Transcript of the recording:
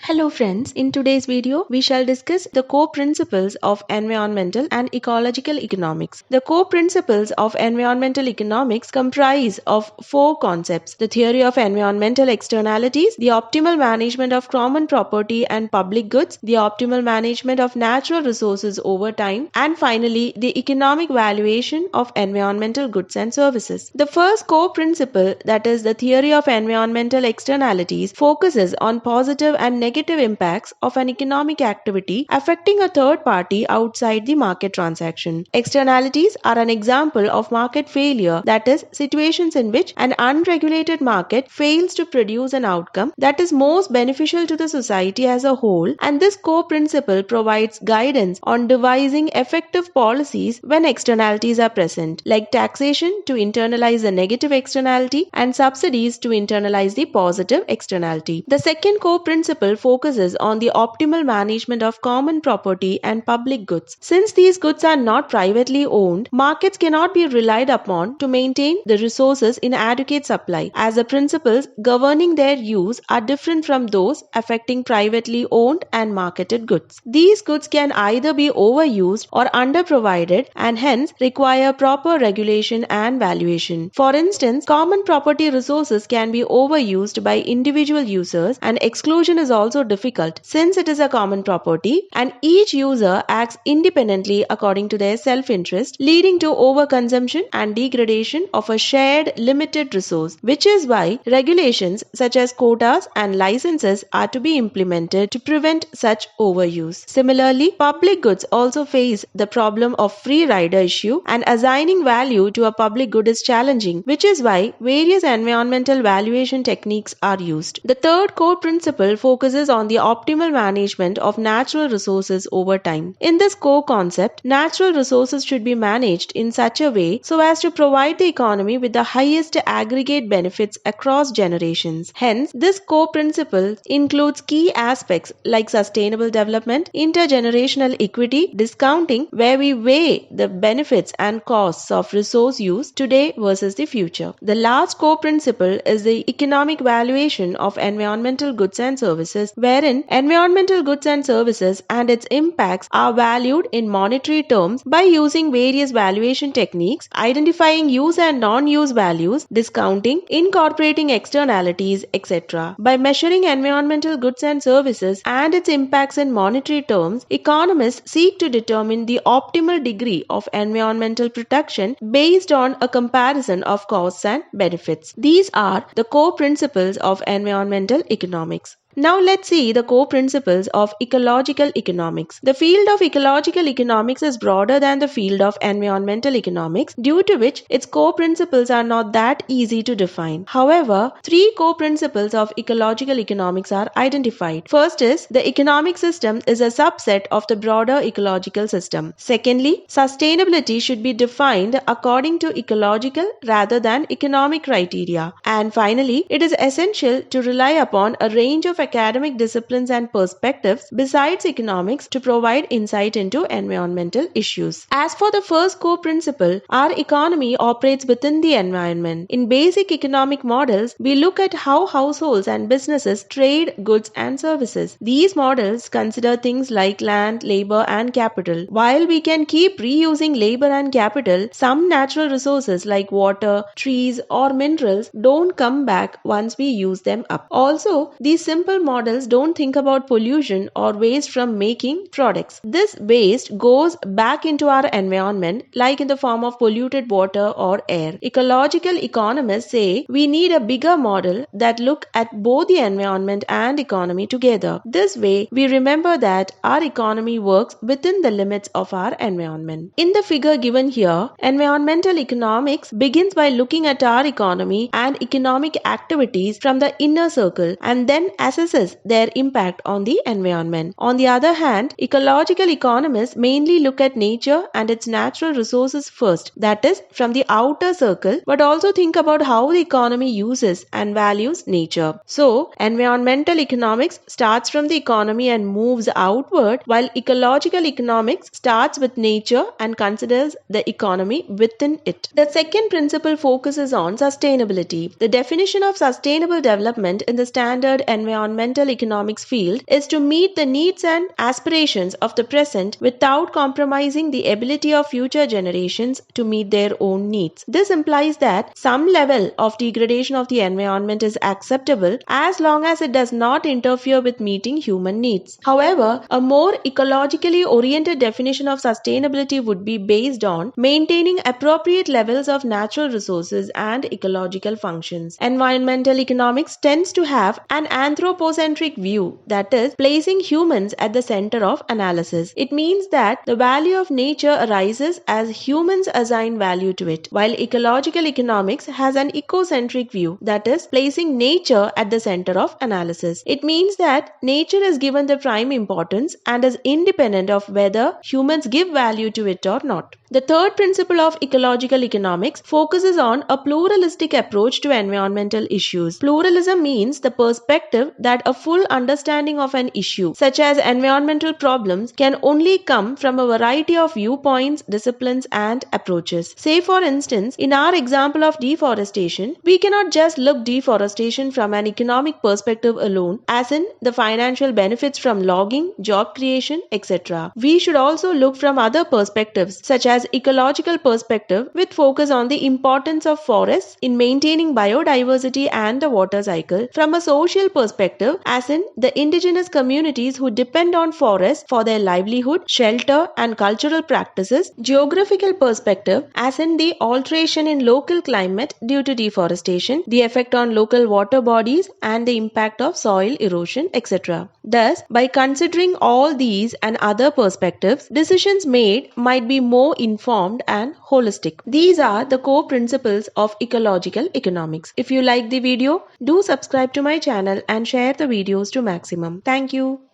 Hello friends, in today's video we shall discuss the core principles of environmental and ecological economics. The core principles of environmental economics comprise of four concepts: the theory of environmental externalities, the optimal management of common property and public goods, the optimal management of natural resources over time, and finally the economic valuation of environmental goods and services. The first core principle, that is the theory of environmental externalities, focuses on positive and negative impacts of an economic activity affecting a third party outside the market transaction. Externalities are an example of market failure, that is, situations in which an unregulated market fails to produce an outcome that is most beneficial to the society as a whole, and this core principle provides guidance on devising effective policies when externalities are present, like taxation to internalize the negative externality and subsidies to internalize the positive externality. The second core principle focuses on the optimal management of common property and public goods. Since these goods are not privately owned, markets cannot be relied upon to maintain the resources in adequate supply, as the principles governing their use are different from those affecting privately owned and marketed goods. These goods can either be overused or underprovided and hence require proper regulation and valuation. For instance, common property resources can be overused by individual users, and exclusion is also difficult since it is a common property and each user acts independently according to their self-interest, leading to overconsumption and degradation of a shared limited resource, which is why regulations such as quotas and licenses are to be implemented to prevent such overuse. Similarly, public goods also face the problem of free rider issue, and assigning value to a public good is challenging, which is why various environmental valuation techniques are used. The third core principle focuses on the optimal management of natural resources over time. In this core concept, natural resources should be managed in such a way so as to provide the economy with the highest aggregate benefits across generations. Hence, this core principle includes key aspects like sustainable development, intergenerational equity, discounting, where we weigh the benefits and costs of resource use today versus the future. The last core principle is the economic valuation of environmental goods and services, wherein environmental goods and services and its impacts are valued in monetary terms by using various valuation techniques, identifying use and non-use values, discounting, incorporating externalities, etc. By measuring environmental goods and services and its impacts in monetary terms, economists seek to determine the optimal degree of environmental protection based on a comparison of costs and benefits. These are the core principles of environmental economics. Now let's see the core principles of ecological economics. The field of ecological economics is broader than the field of environmental economics, due to which its core principles are not that easy to define. However, three core principles of ecological economics are identified. First is, the economic system is a subset of the broader ecological system. Secondly, sustainability should be defined according to ecological rather than economic criteria. And finally, it is essential to rely upon a range of academic disciplines and perspectives besides economics to provide insight into environmental issues. As for the first core principle, our economy operates within the environment. In basic economic models, we look at how households and businesses trade goods and services. These models consider things like land, labor, and capital. While we can keep reusing labor and capital, some natural resources like water, trees, or minerals don't come back once we use them up. Also, these simple models don't think about pollution or waste from making products. This waste goes back into our environment, like in the form of polluted water or air. Ecological economists say we need a bigger model that look at both the environment and economy together. This way, we remember that our economy works within the limits of our environment. In the figure given here, environmental economics begins by looking at our economy and economic activities from the inner circle and then assesses their impact on the environment. On the other hand, ecological economists mainly look at nature and its natural resources first, that is, from the outer circle, but also think about how the economy uses and values nature. So, environmental economics starts from the economy and moves outward, while ecological economics starts with nature and considers the economy within it. The second principle focuses on sustainability. The definition of sustainable development in the standard environmental environmental economics field is to meet the needs and aspirations of the present without compromising the ability of future generations to meet their own needs. This implies that some level of degradation of the environment is acceptable as long as it does not interfere with meeting human needs. However, a more ecologically oriented definition of sustainability would be based on maintaining appropriate levels of natural resources and ecological functions. Environmental economics tends to have an anthropocentric view, that is, placing humans at the center of analysis. It means that the value of nature arises as humans assign value to it, while ecological economics has an ecocentric view, that is, placing nature at the center of analysis. It means that nature is given the prime importance and is independent of whether humans give value to it or not. The third principle of ecological economics focuses on a pluralistic approach to environmental issues. Pluralism means the perspective that a full understanding of an issue, such as environmental problems, can only come from a variety of viewpoints, disciplines, and approaches. Say, for instance, in our example of deforestation, we cannot just look deforestation from an economic perspective alone, as in the financial benefits from logging, job creation, etc. We should also look from other perspectives, such as ecological perspective with focus on the importance of forests in maintaining biodiversity and the water cycle, from a social perspective as in the indigenous communities who depend on forests for their livelihood, shelter and cultural practices, geographical perspective as in the alteration in local climate due to deforestation, the effect on local water bodies and the impact of soil erosion, etc. Thus, by considering all these and other perspectives, decisions made might be more informed and holistic. These are the core principles of ecological economics. If you like the video, do subscribe to my channel and share the videos to maximum. Thank you.